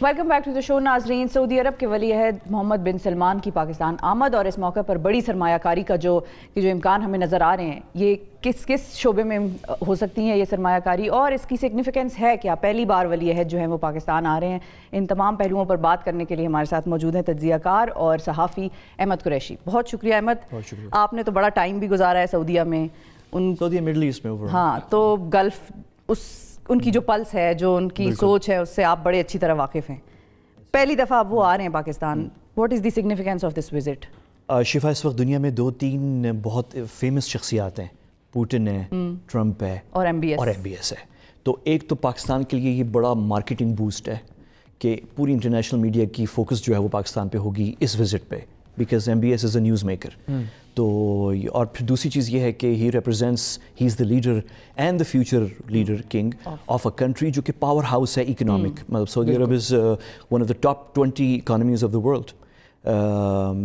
Welcome back to the شو ناظرین. سعودی عرب کے ولی عہد محمد بن سلمان کی پاکستان آمد اور اس موقع پر بڑی سرمایہ کاری کا جو امکان ہمیں نظر آ رہے ہیں, یہ کس شعبے میں ہو سکتی ہیں یہ سرمایہ کاری, اور اس کی سگنیفیکنس ہے کیا؟ پہلی بار ولی عہد جو ہیں وہ پاکستان آ رہے ہیں. ان تمام پہلوؤں پر بات کرنے کے لیے ہمارے ساتھ موجود ہیں تجزیہ کار اور صحافی احمد قریشی. بہت شکریہ احمد, آپ نے تو بڑا ٹائم بھی گزارا ہے سعودیہ میں, سعودیہ مڈل ایسٹ میں. ہاں, تو گلف ان کی جو پلس ہے, جو ان کی سوچ ہے, اس سے آپ بڑے اچھی طرح واقف ہیں. پہلی دفعہ اب وہ آ رہے ہیں Pakistan. What is the significance of this visit? شفا, اس وقت دنیا میں 2-3 بہت فیمس شخصیات ہیں. پوٹن ہے, ٹرمپ ہے اور ایم بی ایس ہے. تو ایک تو پاکستان کے لیے یہ بڑا مارکیٹنگ بوسٹ ہے کہ پوری انٹرنیشنل میڈیا کی فوکس جو ہے وہ پاکستان پہ ہوگی اس وزٹ پہ, because M B S is a news maker. تو اور پھر دوسری چیز یہ ہے کہ he is the leader and the future leader king of a country جو کہ پاور ہاؤس ہے اکنامک. مطلب Saudi Arab is one of the top 20 economies of the world.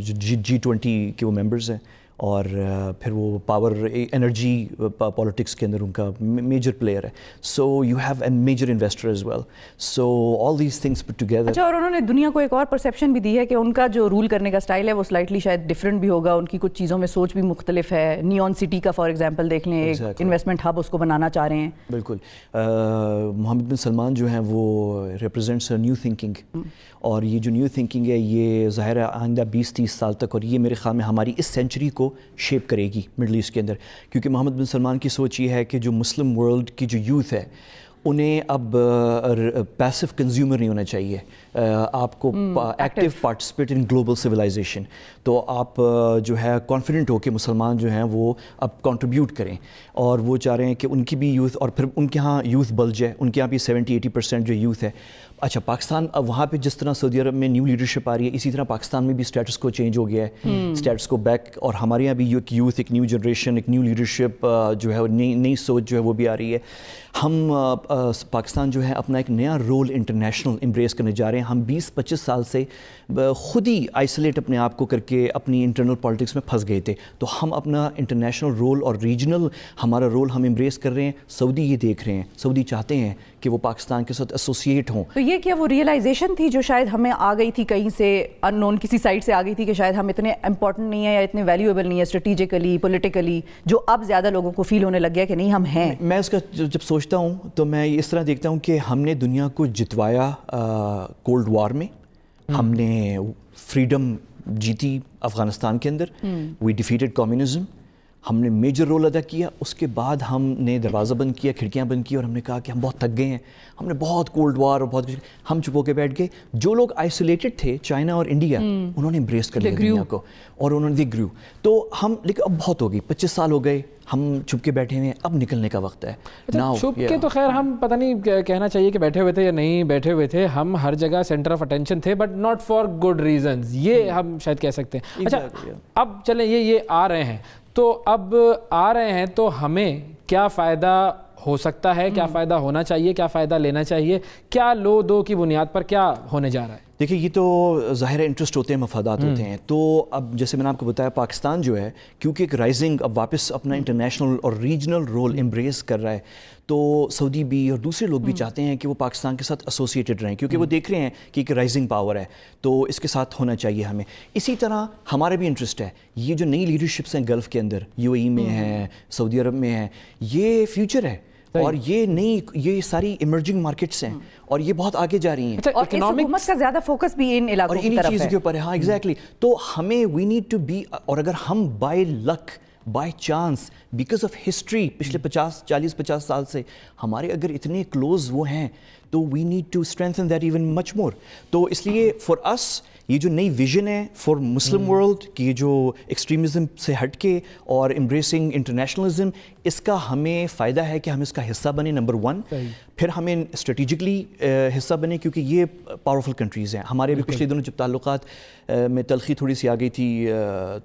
G20 کے وہ ممبرز ہیں, اور پھر وہ پاور انرجی پالیٹکس کے اندر ان کا میجر پلیئر ہے. So you have a major investor as well. So all these things put together. اچھا, اور انہوں نے دنیا کو ایک اور پرسیپشن بھی دی ہے کہ ان کا جو رول کرنے کا سٹائل ہے وہ سلائٹلی شاید ڈفرینٹ بھی ہوگا. ان کی کچھ چیزوں میں سوچ بھی مختلف ہے. نیون سٹی کا فار ایگزامپل دیکھ لیں, ایک انویسٹمنٹ ہب اس کو بنانا چاہ رہے ہیں. بالکل. محمد بن سلمان جو ہیں وہ ریپرزینٹس نیو تھنکنگ, اور یہ جو نیو تھنکنگ ہے یہ ظاہر ہے آئندہ 20-30 سال تک, اور یہ میرے خیال میں ہماری اس سینچری کو شیپ کرے گی مڈل ایسٹ کے اندر. کیونکہ محمد بن سلمان کی سوچ یہ ہے کہ جو مسلم ورلڈ کی جو یوتھ ہے انہیں اب پیسو کنزیومر نہیں ہونا چاہیے. آپ کو active participate in global civilisation. تو آپ جو ہے کانفیڈنٹ ہو کہ مسلمان جو ہیں وہ اب کنٹریبیوٹ کریں, اور وہ چاہ رہے ہیں کہ ان کی بھی یوتھ, اور پھر ان کے ہاں یوتھ بلج ہے, ان کے ہاں بھی 70-80% جو یوتھ ہے. اچھا, پاکستان اب وہاں پہ جس طرح سعودی عرب میں نیو لیڈرشپ آ رہی ہے, اسی طرح پاکستان میں بھی اسٹیٹس کو چینج ہو گیا ہے, اسٹیٹس کو بیک, اور ہمارے یہاں بھی یوتھ, ایک نیو جنریشن, ایک نیو لیڈرشپ جو ہے نئی سوچ جو ہے وہ بھی آ رہی ہے. ہم پاکستان جو ہے اپنا ایک نیا رول انٹرنیشنل امبریس کرنے جا رہے ہیں. ہم 20-25 سال سے خود ہی آئسولیٹ اپنے آپ کو کر کے اپنی انٹرنل پالیٹکس میں پھنس گئے تھے. تو ہم اپنا انٹرنیشنل رول اور ریجنل ہمارا رول ہم امبریس کر رہے ہیں. سعودی یہ دیکھ رہے ہیں, سعودی چاہتے ہیں کہ وہ پاکستان کے ساتھ ایسوسیٹ ہوں. تو یہ کیا وہ ریئلائزیشن تھی جو شاید ہمیں آ گئی تھی کہیں سے, ان نون کسی سائٹ سے آ گئی تھی کہ شاید ہم اتنے امپورٹنٹ نہیں ہیں یا اتنے ویلیویبل نہیں ہے اسٹریٹجیکلی, پولیٹیکلی, جو اب زیادہ لوگوں کو فیل ہونے لگ گیا کہ نہیں ہم ہیں؟ میں اس کا جب سوچتا ہوں تو میں اس طرح دیکھتا ہوں کہ ہم نے دنیا کو جتوایا کولڈ وار میں, ہم نے فریڈم جیتی افغانستان کے اندر, وی ڈیفیٹڈ کمیونزم, ہم نے میجر رول ادا کیا. اس کے بعد ہم نے دروازہ بند کیا, کھڑکیاں بند کی, اور ہم نے کہا کہ ہم بہت تھک گئے ہیں, ہم نے بہت کولڈ وار اور بہت ہم چپ ہو کے بیٹھ گئے. جو لوگ آئسولیٹڈ تھے, چائنا اور انڈیا, انہوں نے امبریس کر لیا دنیا کو, اور انہوں نے گریو. تو ہم, لیکن اب بہت ہو گئی, 25 سال ہو گئے, ہم چھپ کے بیٹھے ہوئے ہیں, اب نکلنے کا وقت ہے. چھپ کے تو خیر ہم پتہ نہیں کہنا چاہیے کہ بیٹھے ہوئے تھے یا نہیں بیٹھے ہوئے تھے, ہم ہر جگہ سینٹر آف اٹینشن تھے, but not for good reasons, یہ ہم شاید کہہ سکتے ہیں. اچھا, اب چلیں یہ آ رہے ہیں, تو اب آ رہے ہیں تو ہمیں کیا فائدہ ہو سکتا ہے, کیا فائدہ ہونا چاہیے, کیا فائدہ لینا چاہیے, کیا لو دو کی بنیاد پر کیا ہونے جا رہا ہے؟ دیکھیں, یہ تو ظاہر انٹرسٹ ہوتے ہیں, مفادات ہوتے ہیں. تو اب جیسے میں نے آپ کو بتایا, پاکستان جو ہے کیونکہ ایک رائزنگ اب واپس اپنا انٹرنیشنل اور ریجنل رول امبریس کر رہا ہے, تو سعودی بھی اور دوسرے لوگ بھی چاہتے ہیں کہ وہ پاکستان کے ساتھ ایسوسیٹڈ رہیں, کیونکہ وہ دیکھ رہے ہیں کہ ایک رائزنگ پاور ہے, تو اس کے ساتھ ہونا چاہیے ہمیں. اسی طرح ہمارا بھی انٹرسٹ ہے, یہ جو نئی لیڈرشپس ہیں گلف کے اندر, UAE میں ہیں, سعودی عرب میں ہیں, یہ فیوچر ہے, اور یہ ساری ایمرجنگ مارکیٹس ہیں, اور یہ بہت آگے جا رہی ہیں, اور حکومت کا زیادہ فوکس بھی ان علاقوں کی طرف ہے, چیزوں کے اوپر ہے. ہاں ایگزیکٹلی. تو ہمیں وی نیڈ ٹو بی, اور اگر ہم by luck, by chance, because of history, پچھلے 40-50 سال سے ہمارے اگر اتنے کلوز وہ ہیں, تو we need to strengthen that even much more. تو اس لیے فار اس یہ جو نئی ویژن ہے فار مسلم ورلڈ کی, یہ جو ایکسٹریمزم سے ہٹ کے اور امبریسنگ انٹرنیشنلزم, اس کا ہمیں فائدہ ہے کہ ہم اس کا حصہ بنے, نمبر 1. پھر ہمیں اسٹریٹجکلی حصہ بنے, کیونکہ یہ پاورفل کنٹریز ہیں. ہمارے بھی پچھلے دنوں جب تعلقات میں تلخی تھوڑی سی آ گئی تھی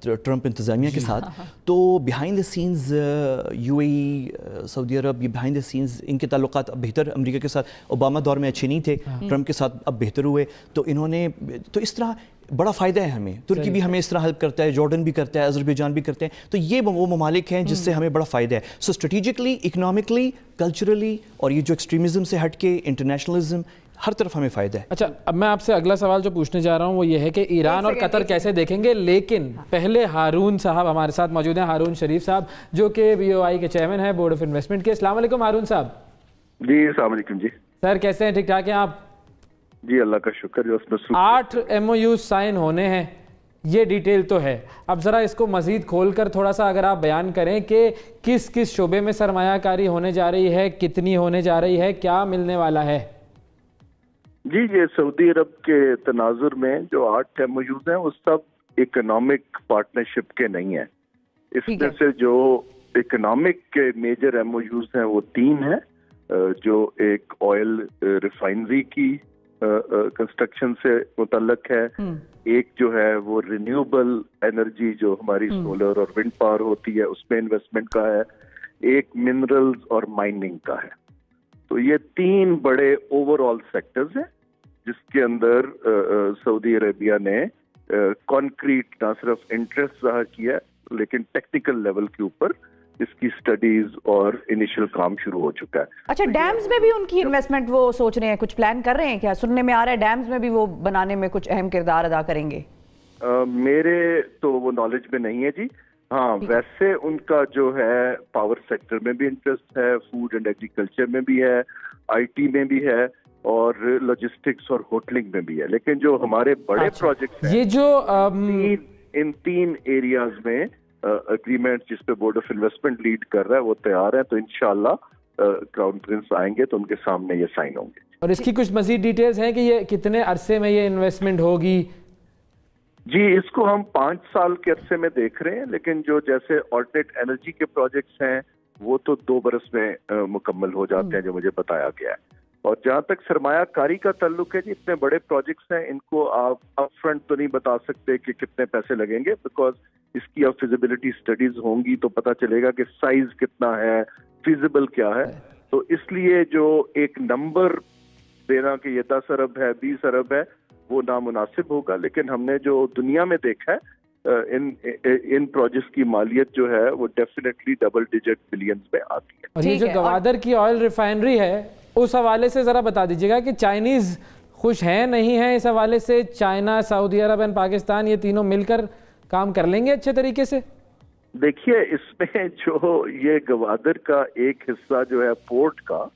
ٹرمپ انتظامیہ کے ساتھ, تو بیہائنڈ دا سینز UAE, سعودی عرب, یہ بیہائنڈ دا سینز ان کے تعلقات اب بہتر, امریکہ کے ساتھ اوباما دور میں اچھے نہیں تھے, ٹرمپ کے ساتھ اب بہتر ہوئے. تو انہوں نے, تو اس طرح بڑا فائدہ ہے ہمیں. ترکی بھی ہمیں اس طرح ہیلپ کرتا ہے, جارڈن بھی کرتا ہے, اذربائیجان بھی کرتے ہیں. تو یہ وہ ممالک ہیں جس سے ہمیں بڑا فائدہ ہے. سو اسٹریٹجکلی, اکنامکلی, کلچرلی, اور یہ جو ایکسٹریمزم سے ہٹ کے انٹرنیشنلزم, हर तरफ हमें फ़ायदा है। अच्छा, अब मैं आपसे अगला सवाल जो पूछने जा रहा हूँ वो ये है कि ईरान और कतर कैसे देखेंगे, लेकिन पहले हारून साहब हमारे साथ मौजूद हैं, हारून शरीफ साहब जो कि BOI के चेयरमैन है, बोर्ड ऑफ इन्वेस्टमेंट के। अस्सलाम वालेकुम हारून साहब। जी अस्सलाम वालेकुम जी। सर कैसे हैं, ठीक ठाक हैं आप? जी अल्लाह का शुक्र है। उसमें 8 MOU साइन होने हैं, ये डिटेल तो है। अब ज़रा इसको मज़ीद खोलकर थोड़ा सा अगर आप बयान करें कि किस किस शोबे में सरमायाकारी होने जा रही है, कितनी होने जा रही है, क्या मिलने वाला है? जी, ये सऊदी अरब के तनाजुर में जो 8 MOUs हैं वो सब इकोनॉमिक पार्टनरशिप के नहीं है। इसमें से जो इकोनॉमिक के मेजर MOUs हैं वो 3 हैं, जो एक ऑयल रिफाइनरी की कंस्ट्रक्शन से मुतल्लक है, एक जो है वो रिन्यूएबल एनर्जी जो हमारी सोलर और विंड पावर होती है उसमें इन्वेस्टमेंट का है, एक मिनरल्स और माइनिंग का है। तो ये 3 बड़े ओवरऑल सेक्टर्स हैं जिसके अंदर सऊदी अरेबिया ने कॉन्क्रीट ना सिर्फ इंटरेस्ट ज़ाहिर किया लेकिन टेक्निकल लेवल के ऊपर इसकी स्टडीज और इनिशियल काम शुरू हो चुका है। अच्छा, डैम्स में भी उनकी इन्वेस्टमेंट वो सोच रहे हैं, कुछ प्लान कर रहे हैं क्या? सुनने में आ रहा है डैम्स में भी वो बनाने में कुछ अहम किरदार अदा करेंगे। मेरे तो वो नॉलेज में नहीं है जी। हाँ, वैसे उनका जो है पावर सेक्टर में भी इंटरेस्ट है, फूड एंड एग्रीकल्चर में भी है, IT में भी है और लॉजिस्टिक्स और होटलिंग में भी है। लेकिन जो हमारे बड़े प्रोजेक्ट्स हैं, ये जो इन 3 एरियाज में एग्रीमेंट जिस पे बोर्ड ऑफ इन्वेस्टमेंट लीड कर रहा है वो तैयार है, तो इंशाल्लाह क्राउन प्रिंस आएंगे तो उनके सामने ये साइन होंगे। और इसकी कुछ मजीद डिटेल्स हैं कि ये कितने अरसे में ये इन्वेस्टमेंट होगी? जी, इसको हम 5 साल के अरसे में देख रहे हैं, लेकिन जो जैसे ऑल्टरनेट एनर्जी के प्रोजेक्ट्स हैं वो तो 2 बरस में मुकम्मल हो जाते हैं जो मुझे बताया गया है। और जहाँ तक सरमायाकारी का ताल्लुक है जी, इतने बड़े प्रोजेक्ट्स हैं, इनको आप अप फ्रंट तो नहीं बता सकते कि कितने पैसे लगेंगे, बिकॉज इसकी अब फिजिबिलिटी स्टडीज होंगी तो पता चलेगा कि साइज कितना है, फिजिबल क्या है। तो इसलिए जो एक नंबर देना कि ये 10 अरब है, 20 अरब है, वो नामुनासिब होगा। लेकिन हमने जो दुनिया में देखा है इन प्रोजेक्ट्स की मालियत जो है वो डेफिनेटली डबल डिजिट बिलियंस में आती है। और ये जो गवादर की ऑयल रिफाइनरी है उस हवाले से जरा बता दीजिएगा कि चाइनीज खुश हैं नहीं हैं इस हवाले से? China, Saudi Arab and Pakistan ये तीनों मिलकर काम कर लेंगे अच्छे तरीके से? देखिए, इसमें जो ये गवादर का एक हिस्सा जो है पोर्ट का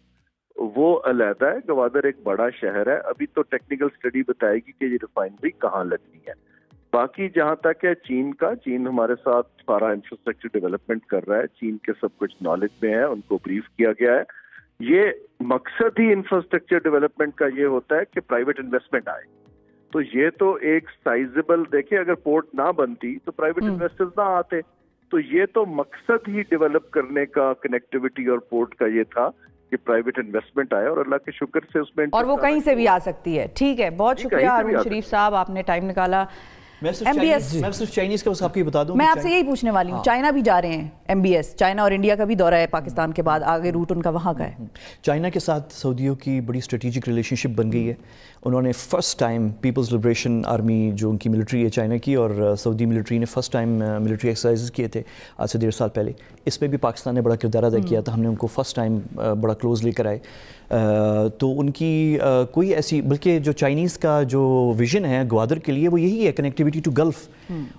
वो अलहदा है। गवादर एक बड़ा शहर है, अभी तो टेक्निकल स्टडी बताएगी कि ये रिफाइनरी कहाँ लगनी है। बाकी जहाँ तक है चीन हमारे साथ सारा इंफ्रास्ट्रक्चर डेवलपमेंट कर रहा है, चीन के सब कुछ नॉलेज में है, उनको ब्रीफ किया गया है। ये मकसद ही इंफ्रास्ट्रक्चर डेवलपमेंट का ये होता है कि प्राइवेट इन्वेस्टमेंट आए। तो ये तो एक साइजेबल, देखिए अगर पोर्ट ना बनती तो प्राइवेट इन्वेस्टर्स ना आते, तो ये तो मकसद ही डेवलप करने का, कनेक्टिविटी और पोर्ट का ये था कि प्राइवेट इन्वेस्टमेंट आए और अल्लाह के शुक्र से उसमें, और वो कहीं से भी आ सकती है। ठीक है, बहुत शुक्रिया हारून शरीफ साहब, आपने टाइम निकाला। मैं सिर्फ चाइनीज का बस आपको बता दूं, मैं आपसे यही पूछने वाली हूँ, चाइना भी जा रहे हैं MBS, चाइना और इंडिया का भी दौरा है पाकिस्तान के बाद, आगे रूट उनका वहाँ का है। चाइना के साथ सऊदियों की बड़ी स्ट्रेटेजिक रिलेशनशिप बन गई है। उन्होंने first time people's liberation army जो उनकी मिलिट्री है चाइना की, और सऊदी मिलिट्री ने फर्स्ट टाइम मिलिट्री एक्सरसाइज किए थे आज से 1.5 साल पहले। इसमें भी पाकिस्तान ने बड़ा किरदार अदा किया था, हमने उनको फर्स्ट टाइम बड़ा क्लोज लेकर आए। तो उनकी कोई ऐसी, बल्कि जो चाइनीज़ का जो विजन है ग्वादर के लिए वो यही है, कनेक्टिविटी टू गल्फ़,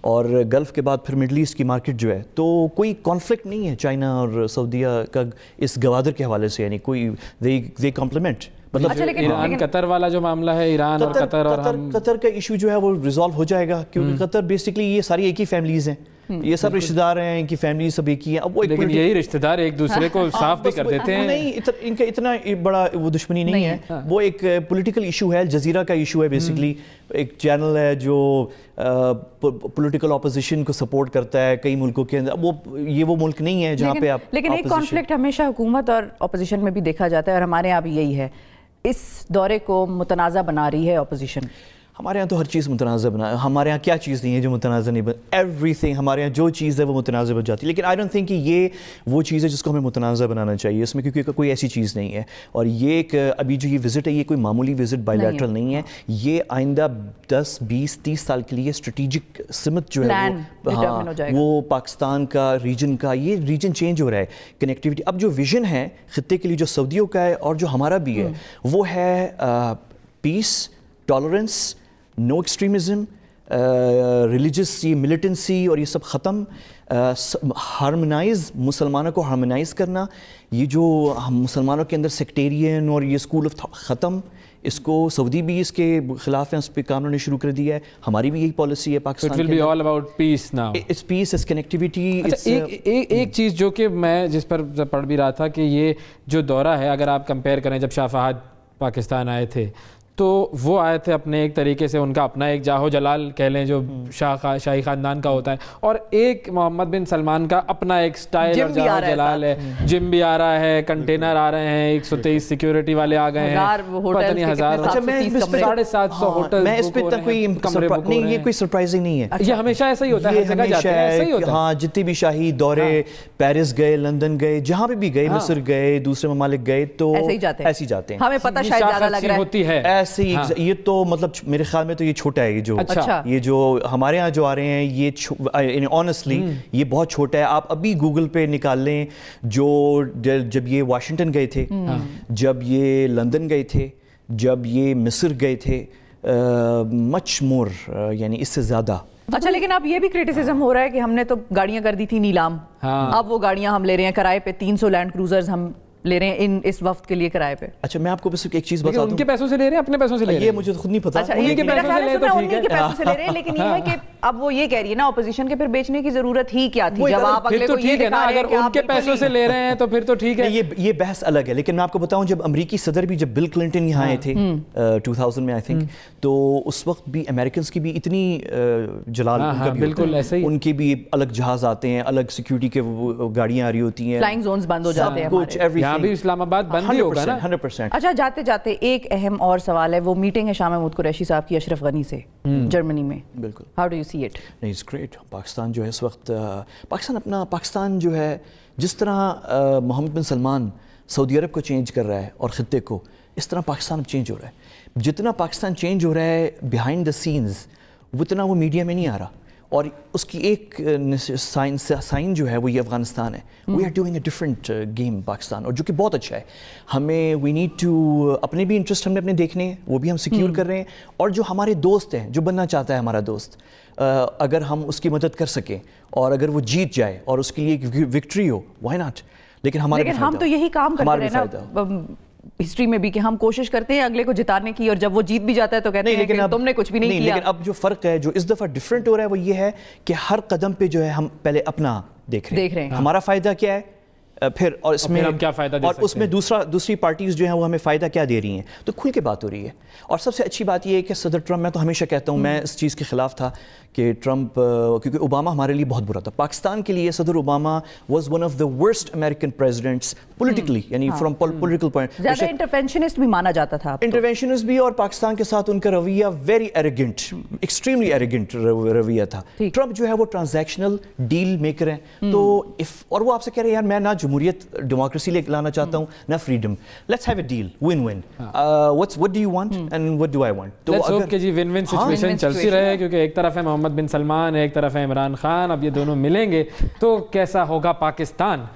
और गल्फ़ के बाद फिर मिडल ईस्ट की मार्केट जो है। तो कोई कॉन्फ्लिक्ट नहीं है चाइना और सऊदीया का इस गवादर के हवाले से, यानी कोई दे कॉम्प्लीमेंट। मतलब अच्छा, ईरान कतर वाला जो मामला है, ईरान और कतर का इशू जो है वो रिजॉल्व हो जाएगा, क्योंकि कतर बेसिकली ये सारी एक ही फैमिलीज हैं, ये सब रिश्तेदार हैं, इनकी फैमिली सब एक ही है। अब वो लेकिन यही रिश्तेदार एक दूसरे को साफ भी कर देते हैं। नहीं, इनका इतना बड़ा वो दुश्मनी नहीं है, वो एक पॉलिटिकल इशू है, जजीरा का इशू है बेसिकली। एक चैनल है जो पॉलिटिकल ऑपोजिशन को सपोर्ट करता है कई मुल्कों के अंदर। वो मुल्क नहीं है जहाँ पे आप, लेकिन एक कॉन्फ्लिक्ट हमेशा हुकूमत और ऑपोजिशन में भी देखा जाता है, और हमारे यहाँ भी यही है। इस दौरे को मुतनाज़ा बना रही है ऑपोजिशन। हमारे यहाँ तो हर चीज़ मुतनाज़ बना, हमारे यहाँ क्या चीज़ नहीं है जो मुतनाज़ नहीं बन, एवरीथिंग हमारे यहाँ जो चीज़ है वो मुतनाज़ बन जाती है। लेकिन आई डोंट थिंक कि ये वो चीज़ है जिसको हमें मुतनाज़ बनाना चाहिए इसमें, क्योंकि कोई ऐसी चीज़ नहीं है। और ये एक अभी जो ये विज़िट है ये कोई मामूली विज़िट बायलैटरल नहीं है, ये आइंदा 10, 20, 30 साल के लिए स्ट्रेटिजिक सिमत जो है वो पाकिस्तान का रीजन का, ये रीजन चेंज हो रहा है, कनेक्टिविटी। अब जो विजन है ख़ित्ते के लिए जो सऊदियों का है और जो हमारा भी है वो है peace, tolerance, no extremism, religious ये militancy और ये सब ख़त्म, हार्मोनाइज मुसलमानों को हार्मोनाइज करना, ये जो हम मुसलमानों के अंदर सेक्टेरियन और ये स्कूल ऑफ ख़त्म, इसको सऊदी भी इसके खिलाफ हैं, उस पर काम करने शुरू कर दिया है, हमारी भी यही पॉलिसी है Pakistan. It will be all about peace now. It's peace, it's connectivity. एक चीज़ जो कि मैं जिस पर पढ़ भी रहा था कि ये जो दौरा है, अगर आप कंपेयर करें जब शाह फहद पाकिस्तान आए थे तो वो आए थे अपने एक तरीके से, उनका अपना एक जाहो जलाल कह लें जो शाही ख़ानदान का होता है, और एक मोहम्मद बिन सलमान का अपना एक स्टाइल और जाहो जलाल है। जिम भी आ रहा है, कंटेनर आ रहे हैं, 123 सिक्योरिटी वाले आ गए हैं, पता नहीं 750 होटल। मैं इस पे तक कोई नहीं, ये कोई सरप्राइजिंग नहीं है, ये हमेशा ऐसा ही होता है, हर जगह जाते हैं ऐसा ही होता है। हाँ, जितने भी शाही दौरे, पेरिस गए, लंदन गए, जहाँ भी गए, मिस्र गए, दूसरे ममालिक गए, तो ऐसे ही जाते हैं। हमें पता शायद ज़्यादा लग रहा होती है ये तो मतलब मेरे ख्याल में तो ये छोटा है, ये जो ये जो हमारे यहाँ जो आ रहे हैं, ये ऑनेस्टली ये बहुत छोटा है। आप अभी गूगल पे निकाल लें, जो जब ये वाशिंगटन गए थे, जब ये लंदन गए थे, जब ये मिस्र गए थे, मच मोर, यानी इससे ज़्यादा। अच्छा, लेकिन अब ये भी क्रिटिसिज्म हो रहा है कि हमने तो गाड़ियाँ कर दी थी नीलाम, अब वो गाड़ियाँ हम ले रहे हैं किराए पे, 300 लैंड क्रूजर्स हम ले रहे हैं इस वक्त के लिए किराए पे। अच्छा, मैं आपको बस एक चीज बता दूं, उनके पैसों से ले रहे हैं, अपने पैसों से ले रहे हैं, ये मुझे तो खुद नहीं पता। अच्छा, उनके पैसों से ले तो ठीक है, पैसों से ले रहे हैं, लेकिन ये है कि अब वो ये कह रही है ना ऑपोजिशन के, फिर बेचने की जरूरत ही क्या थी जब आप अगले को ये दिखा रहे हैं कि उनके पैसों से ले रहे हैं तो फिर तो ठीक है। ये बहस अलग है, लेकिन मैं आपको बताऊं, जब अमेरिकी सदर भी, जब बिल क्लिंटन यहाँ आए थे 2000 में आई थिंक, तो उस वक्त भी अमेरिकन की भी इतनी जलाल, बिल्कुल ऐसे ही उनके भी अलग जहाज आते हैं, अलग सिक्योरिटी के गाड़ियाँ आ रही होती हैं, फ्लाइंग जोन्स बंद हो जाते हैं, कुछ यहाँ भी इस्लामाबाद बंद ही होगा ना 100%। अच्छा, जाते जाते एक अहम और सवाल है, वो मीटिंग है शाह महमूद कुरैशी साहब की अशरफ गनी से जर्मनी में। बिल्कुल, how do you see it? नहीं, इट्स ग्रेट। पाकिस्तान जो है इस वक्त, पाकिस्तान जो है, जिस तरह मोहम्मद बिन सलमान सऊदी अरब को चेंज कर रहा है और ख़ित्ते को, इस तरह पाकिस्तान अब चेंज हो रहा है। जितना पाकिस्तान चेंज हो रहा है बिहाइंड द सीन्स, उतना वो मीडिया में नहीं आ रहा, और उसकी एक साइन जो है वो ये अफ़गानिस्तान है। We are doing a different game Pakistan, और जो कि बहुत अच्छा है। हमें वी नीड टू, अपने भी इंटरेस्ट हमने अपने देखने हैं, वो भी हम सिक्योर कर रहे हैं, और जो हमारे दोस्त हैं, जो बनना चाहता है हमारा दोस्त, अगर हम उसकी मदद कर सकें और अगर वो जीत जाए और उसके लिए एक विक्ट्री हो, व्हाई नॉट। लेकिन हम तो यही काम करते हैं ना हिस्ट्री में भी, कि हम कोशिश करते हैं अगले को जिताने की, और जब वो जीत भी जाता है तो कहते हैं कि तुमने कुछ भी नहीं किया। लेकिन अब जो फ़र्क है, जो इस दफ़ा डिफरेंट हो रहा है, वो ये है कि हर कदम पे जो है हम पहले अपना देख रहे हैं। हमारा फ़ायदा क्या है, फिर और इसमें हम क्या फ़ायदा दे और उसमें दूसरी पार्टीज़ जो हैं वो हमें फ़ायदा क्या दे रही हैं, तो खुल के बात हो रही है। और सबसे अच्छी बात ये है कि सदर ट्रम्प, मैं तो हमेशा कहता हूँ, मैं इस चीज़ के ख़िलाफ़ था कि ट्रम्प, क्योंकि ओबामा हमारे लिए बहुत बुरा था। पाकिस्तान के लिए सदर Obama was one of the worst American presidents politically, यानी फ्रॉम पॉलिटिकल पॉइंट, ज़्यादा इंटरवेंशनिस्ट भी माना जाता था, इंटरवेंशनिस्ट भी, और पाकिस्तान के साथ उनका रवैया वेरी एरोगेंट, एक्सट्रीमली एरोगेंट रवैया था। ट्रम्प जो है वो ट्रांजैक्शनल डील मेकर है, तो और वो आपसे कह रहे हैं यार मैं ना जमहूरियत डेमोक्रेसी ले लाना चाहता हूँ ना freedom, let's have a deal, win win, what do you want and what do I want. तो लेट्स होप कि जी विन विन सिचुएशन चलती रहे, क्योंकि एक तरफ है मोहम्मद बिन सलमान, एक तरफ है इमरान खान, अब ये दोनों मिलेंगे तो कैसा होगा पाकिस्तान।